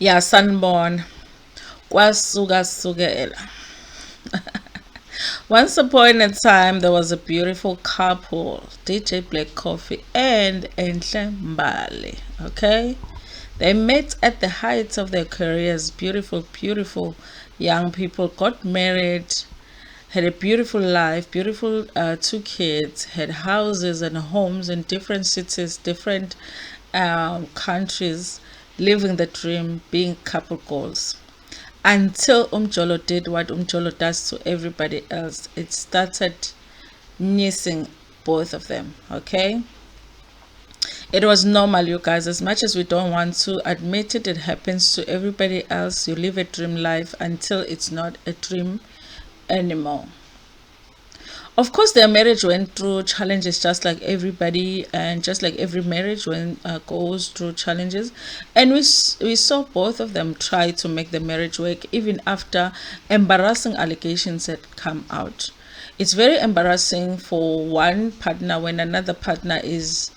Yeah, Sunborn. Kwasuka sukela. Once upon a time, there was a beautiful couple, DJ Black Coffee and Enhle Mbali. Okay? They met at the heights of their careers. Beautiful, beautiful young people got married, had a beautiful life, beautiful two kids, had houses and homes in different cities, different countries, living the dream, being couple goals. Until Umjolo did what Umjolo does to everybody else, it started missing both of them. Okay, it was normal, you guys. As much as we don't want to admit it, it happens to everybody else. You live a dream life until it's not a dream anymore. Of course, their marriage went through challenges just like everybody, and just like every marriage when goes through challenges. And we saw both of them try to make the marriage work even after embarrassing allegations had come out. It's very embarrassing for one partner when another partner is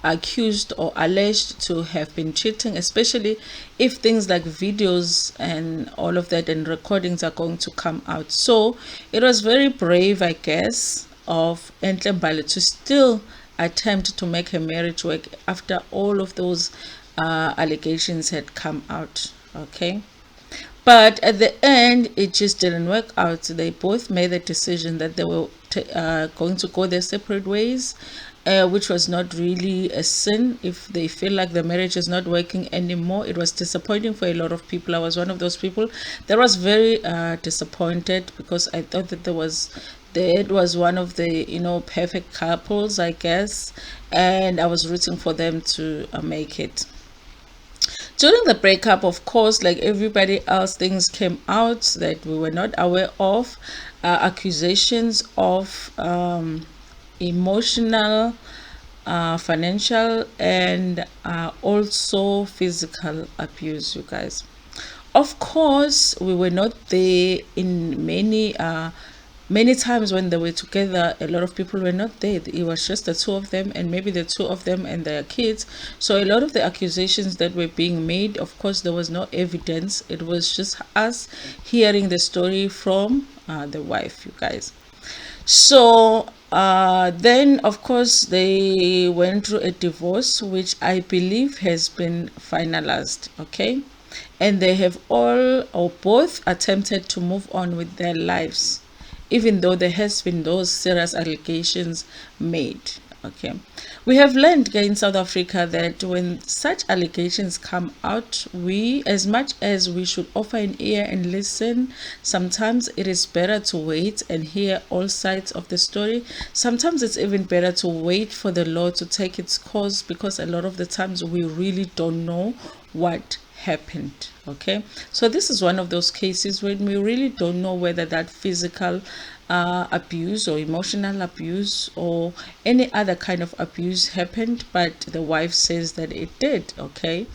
accused or alleged to have been cheating, especially if things like videos and all of that and recordings are going to come out. So it was very brave, I guess, of Enhle Mbali to still attempt to make her marriage work after all of those allegations had come out. Okay. But at the end, it just didn't work out. They both made the decision that they were going to go their separate ways, which was not really a sin if they feel like the marriage is not working anymore. It was disappointing for a lot of people. I was one of those people that was very disappointed because I thought that it was one of the perfect couples, I guess, and I was rooting for them to make it. During the breakup, of course, like everybody else, things came out that we were not aware of. Accusations of emotional, financial, and also physical abuse, you guys. Of course, we were not there in many times when they were together. A lot of people were not there. It was just the two of them, and maybe the two of them and their kids. So a lot of the accusations that were being made, of course, there was no evidence. It was just us hearing the story from the wife, you guys. So then, of course, they went through a divorce, which I believe has been finalized. Okay, and they have all or both attempted to move on with their lives, even though there has been those serious allegations made. Okay, we have learned here in South Africa that when such allegations come out, we, as much as we should offer an ear and listen, sometimes it is better to wait and hear all sides of the story. Sometimes it's even better to wait for the law to take its course, because a lot of the times we really don't know what happened. Okay, so this is one of those cases when we really don't know whether that physical abuse or emotional abuse or any other kind of abuse happened, but the wife says that it did. Okay,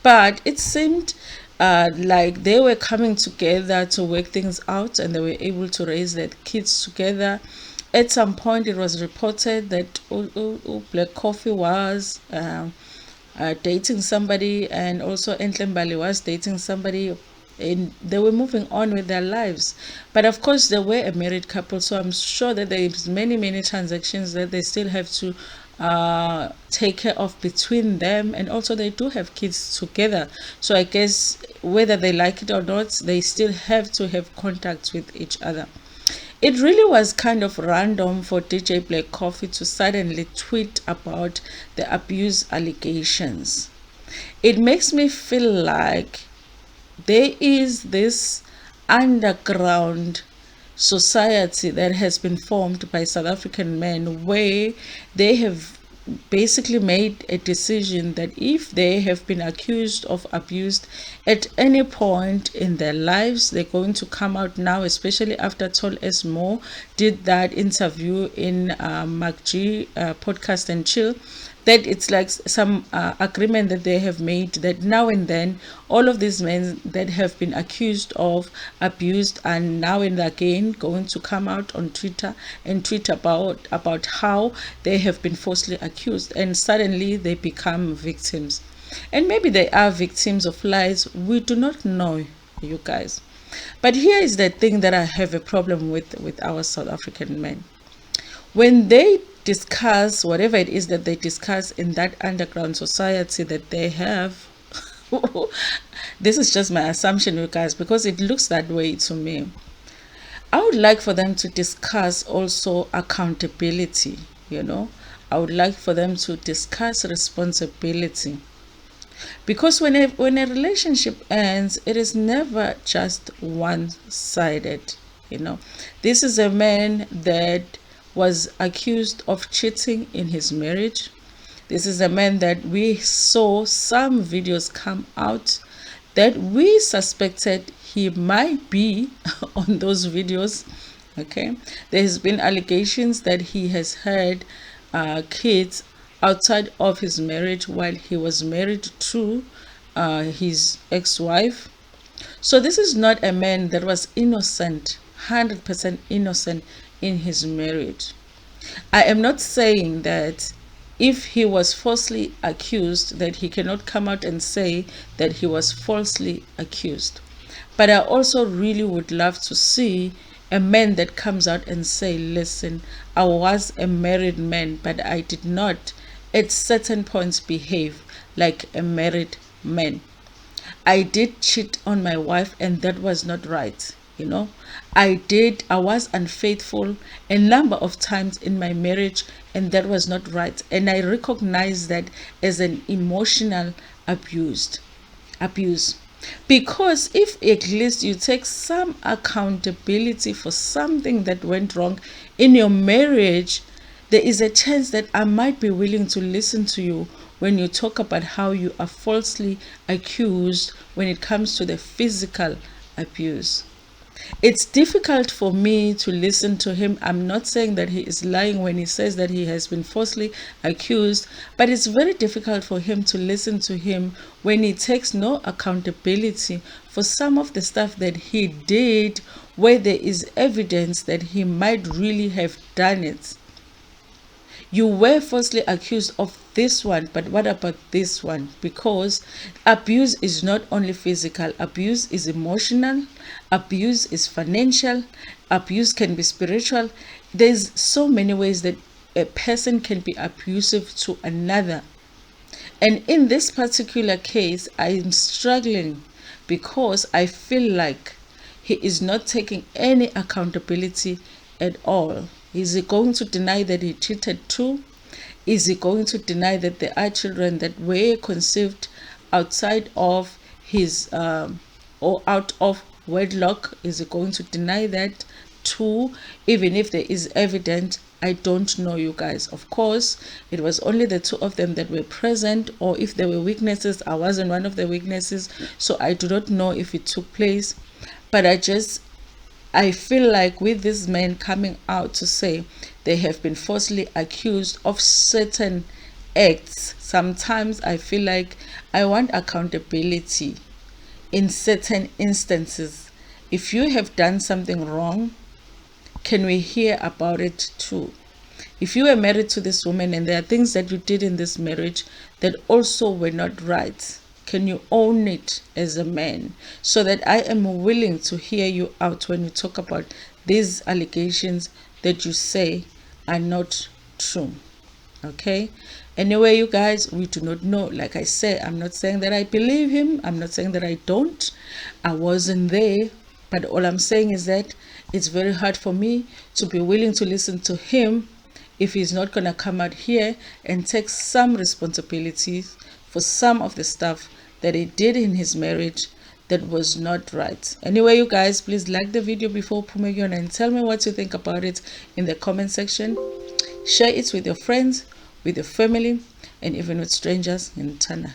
but it seemed like they were coming together to work things out, and they were able to raise their kids together. At some point, it was reported that Black Coffee was dating somebody, and also Enhle Mbali was dating somebody, and they were moving on with their lives. But of course, they were a married couple, so I'm sure that there's many transactions that they still have to take care of between them, and also they do have kids together. So I guess whether they like it or not, they still have to have contact with each other. It really was kind of random for DJ Black Coffee to suddenly tweet about the abuse allegations. It makes me feel like there is this underground society that has been formed by South African men, where they have basically made a decision that if they have been accused of abuse at any point in their lives, they're going to come out now, especially after Tol Esmo did that interview in MacG podcast and chill, that it's like some agreement that they have made that now and then all of these men that have been accused of abused are now and again going to come out on Twitter and tweet about how they have been falsely accused, and suddenly they become victims. And maybe they are victims of lies. We do not know, you guys. But here is the thing that I have a problem with our South African men. When they discuss whatever it is that they discuss in that underground society that they have, this is just my assumption, you guys, because it looks that way to me. I would like for them to discuss also accountability, you know. I would like for them to discuss responsibility. Because when a relationship ends, it is never just one-sided, you know. This is a man that was accused of cheating in his marriage. This is a man that we saw some videos come out that we suspected he might be on those videos. Okay, there's been allegations that he has had kids outside of his marriage while he was married to his ex-wife. So this is not a man that was innocent, 100% innocent in his marriage. I am not saying that if he was falsely accused, that he cannot come out and say that he was falsely accused. But I also really would love to see a man that comes out and say, listen, I was a married man, but I did not at certain points behave like a married man. I did cheat on my wife and that was not right. You know, I was unfaithful a number of times in my marriage and that was not right. And I recognize that as an emotional abuse. Because if at least you take some accountability for something that went wrong in your marriage, there is a chance that I might be willing to listen to you when you talk about how you are falsely accused when it comes to the physical abuse. It's difficult for me to listen to him. I'm not saying that he is lying when he says that he has been falsely accused, but it's very difficult for him to listen to him when he takes no accountability for some of the stuff that he did where there is evidence that he might really have done it. You were falsely accused of this one, but what about this one? Because abuse is not only physical, abuse is emotional, abuse is financial, abuse can be spiritual. There's so many ways that a person can be abusive to another. And in this particular case, I'm struggling because I feel like he is not taking any accountability at all. Is he going to deny that he cheated too? Is he going to deny that there are children that were conceived outside of his or out of wedlock? Is he going to deny that too? Even if there is evidence, I don't know, you guys. Of course, it was only the two of them that were present, or if there were witnesses, I wasn't one of the witnesses, so I do not know if it took place. But I feel like with these men coming out to say they have been falsely accused of certain acts, sometimes I feel like I want accountability in certain instances. If you have done something wrong, can we hear about it too? If you were married to this woman and there are things that you did in this marriage that also were not right, can you own it as a man, so that I am willing to hear you out when you talk about these allegations that you say are not true? Okay, anyway, you guys, we do not know. Like I said, I'm not saying that I believe him, I'm not saying that I don't. I wasn't there, but all I'm saying is that it's very hard for me to be willing to listen to him if he's not going to come out here and take some responsibilities for some of the stuff that he did in his marriage that was not right. Anyway, you guys, please like the video before Pumegion and tell me what you think about it in the comment section. Share it with your friends, with your family, and even with strangers in Ntando.